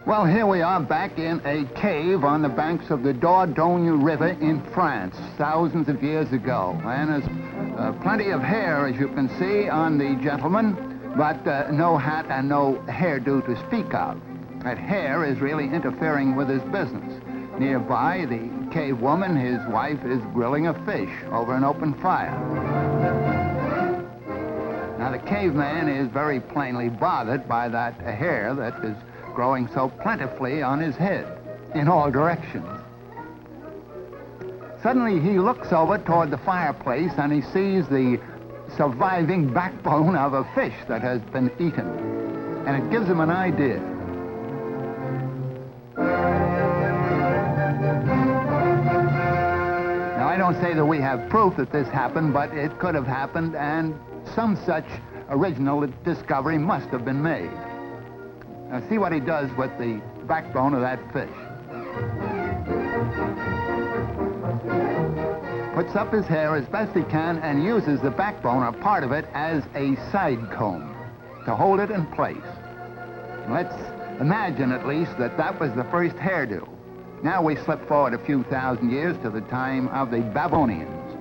Well, here we are back in a cave on the banks of the Dordogne River in France, thousands of years ago. And there's plenty of hair, as you can see, on the gentleman, but no hat and no hairdo to speak of. That hair is really interfering with his business. Nearby, the cave woman, his wife, is grilling a fish over an open fire. Now, the caveman is very plainly bothered by that hair that is growing so plentifully on his head in all directions. Suddenly he looks over toward the fireplace and he sees the surviving backbone of a fish that has been eaten. And it gives him an idea. Now, I don't say that we have proof that this happened, but it could have happened, and some such original discovery must have been made. Now, see what he does with the backbone of that fish. Puts up his hair as best he can and uses the backbone, or part of it, as a side comb to hold it in place. Let's imagine, at least, that that was the first hairdo. Now we slip forward a few thousand years to the time of the Babylonians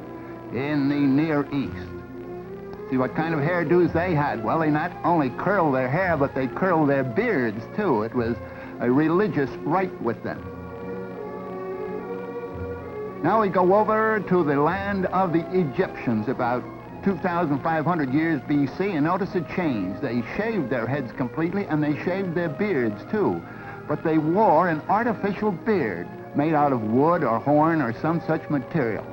in the Near East. See what kind of hairdos they had. Well, they not only curled their hair, but they curled their beards, too. It was a religious rite with them. Now we go over to the land of the Egyptians, about 2,500 years B.C., and notice a change. They shaved their heads completely, and they shaved their beards, too. But they wore an artificial beard made out of wood or horn or some such material.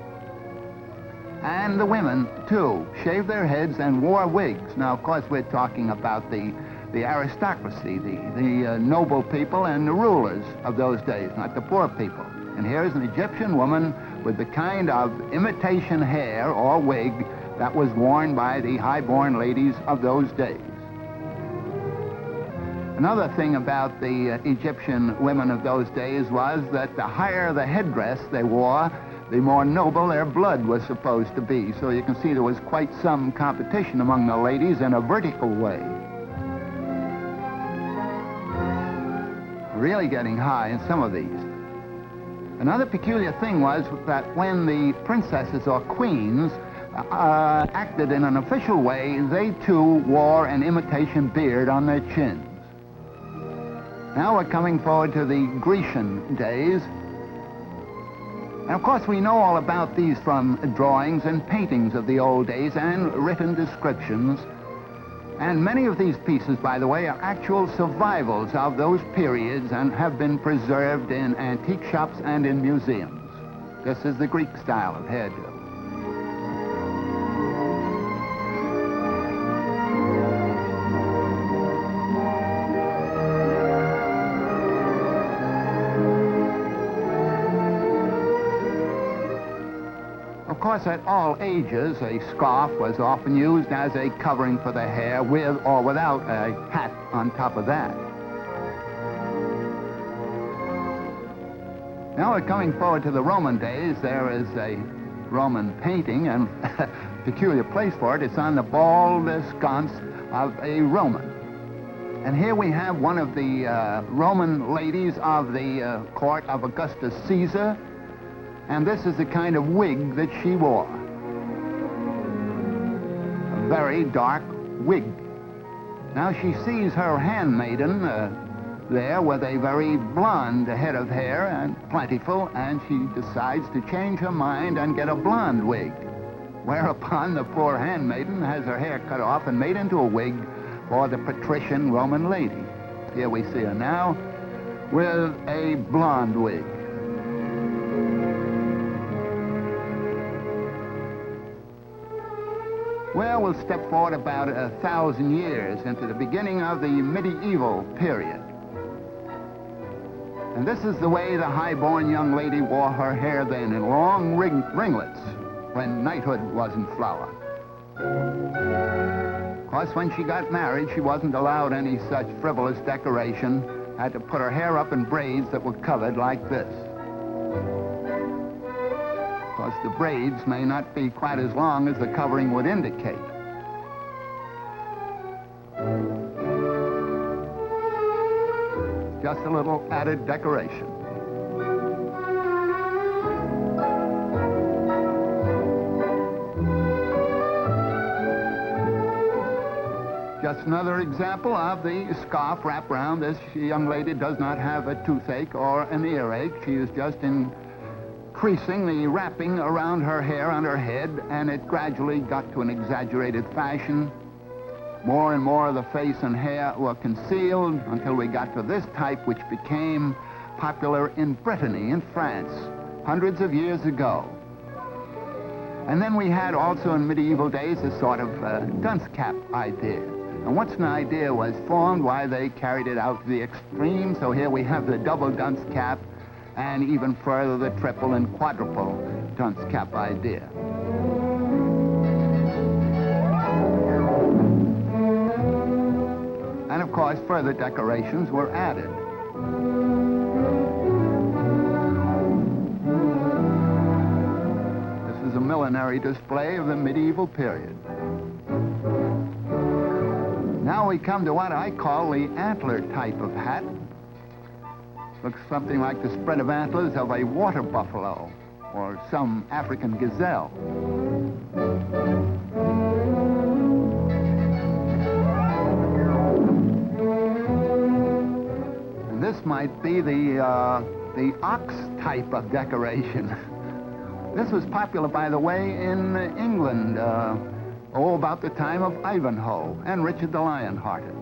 And the women, too, shaved their heads and wore wigs. Now, of course, we're talking about the aristocracy, the noble people and the rulers of those days, not the poor people. And here's an Egyptian woman with the kind of imitation hair or wig that was worn by the high-born ladies of those days. Another thing about the Egyptian women of those days was that the higher the headdress they wore, the more noble their blood was supposed to be. So you can see there was quite some competition among the ladies in a vertical way. Really getting high in some of these. Another peculiar thing was that when the princesses or queens acted in an official way, they too wore an imitation beard on their chins. Now we're coming forward to the Grecian days. And of course, we know all about these from drawings and paintings of the old days and written descriptions. And many of these pieces, by the way, are actual survivals of those periods and have been preserved in antique shops and in museums. This is the Greek style of hairdo. Of course, at all ages, a scarf was often used as a covering for the hair, with or without a hat on top of that. Now we're coming forward to the Roman days. There is a Roman painting, and a peculiar place for it. It's on the bald sconce of a Roman. And here we have one of the Roman ladies of the court of Augustus Caesar. And this is the kind of wig that she wore. A very dark wig. Now she sees her handmaiden there with a very blonde head of hair and plentiful, and she decides to change her mind and get a blonde wig. Whereupon the poor handmaiden has her hair cut off and made into a wig for the patrician Roman lady. Here we see her now with a blonde wig. Well, we'll step forward about 1,000 years into the beginning of the medieval period. And this is the way the high-born young lady wore her hair then, in long ringlets, when knighthood was in flower. Of course, when she got married, she wasn't allowed any such frivolous decoration. Had to put her hair up in braids that were covered like this. Of course, the braids may not be quite as long as the covering would indicate. Just a little added decoration. Just another example of the scarf wrapped around. This young lady does not have a toothache or an earache. She is just increasing the wrapping around her hair on her head, and it gradually got to an exaggerated fashion. More and more of the face and hair were concealed until we got to this type, which became popular in Brittany, in France, hundreds of years ago. And then we had also in medieval days a sort of dunce cap idea. And once an idea was formed, why, they carried it out to the extreme. So here we have the double dunce cap, and even further the triple and quadruple dunce cap idea. And of course, further decorations were added. This is a millinery display of the medieval period. Now we come to what I call the antler type of hat. Looks something like the spread of antlers of a water buffalo or some African gazelle. And this might be the ox type of decoration. This was popular, by the way, in England, about the time of Ivanhoe and Richard the Lionhearted.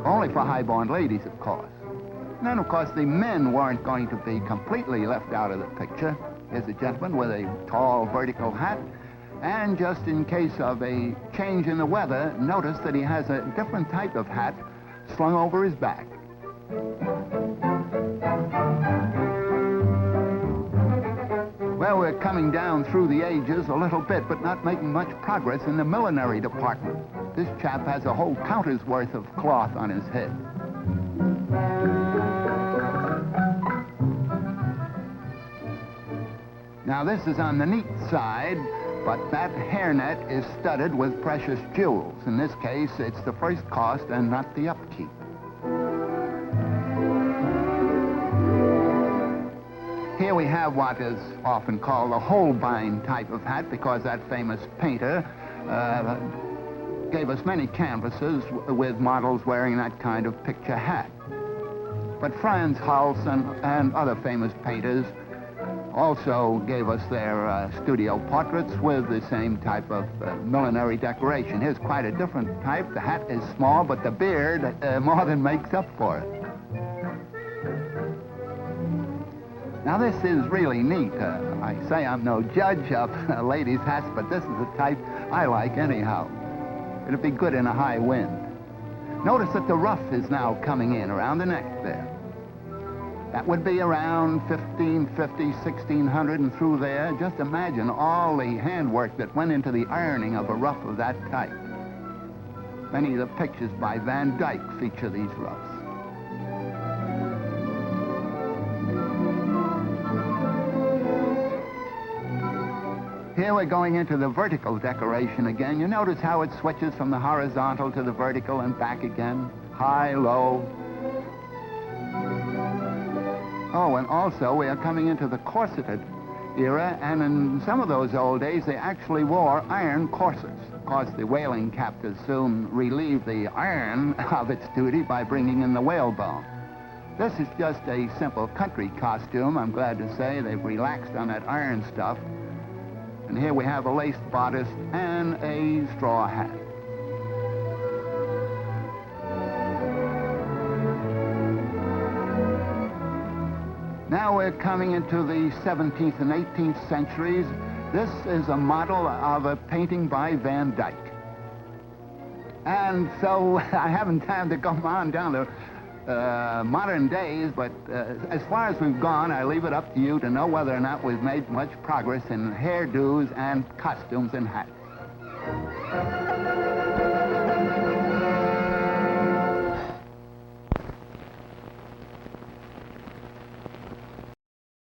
Only for high-born ladies, of course. And then, of course, the men weren't going to be completely left out of the picture. Here's a gentleman with a tall vertical hat. And just in case of a change in the weather, notice that he has a different type of hat slung over his back. Well, we're coming down through the ages a little bit, but not making much progress in the millinery department. This chap has a whole counter's worth of cloth on his head. Now, this is on the neat side, but that hairnet is studded with precious jewels. In this case, it's the first cost and not the upkeep. Here we have what is often called a Holbein type of hat, because that famous painter gave us many canvases with models wearing that kind of picture hat. But Franz Hals and other famous painters also gave us their studio portraits with the same type of millinery decoration. Here's quite a different type. The hat is small, but the beard more than makes up for it. Now, this is really neat. I say I'm no judge of ladies' hats, but this is the type I like anyhow. It'd be good in a high wind. Notice that the ruff is now coming in around the neck there. That would be around 1550, 1600 and through there. Just imagine all the handwork that went into the ironing of a ruff of that type. Many of the pictures by Van Dyck feature these ruffs. Here we're going into the vertical decoration again. You notice how it switches from the horizontal to the vertical and back again. High, low. Oh, and also we are coming into the corseted era, and in some of those old days they actually wore iron corsets. Of course, the whaling captors soon relieved the iron of its duty by bringing in the whalebone. This is just a simple country costume. I'm glad to say they've relaxed on that iron stuff. And here we have a lace bodice and a straw hat. Now we're coming into the 17th and 18th centuries. This is a model of a painting by Van Dyck. And so I haven't time to come on down to modern days, but as far as we've gone, I leave it up to you to know whether or not we've made much progress in hairdos and costumes and hats.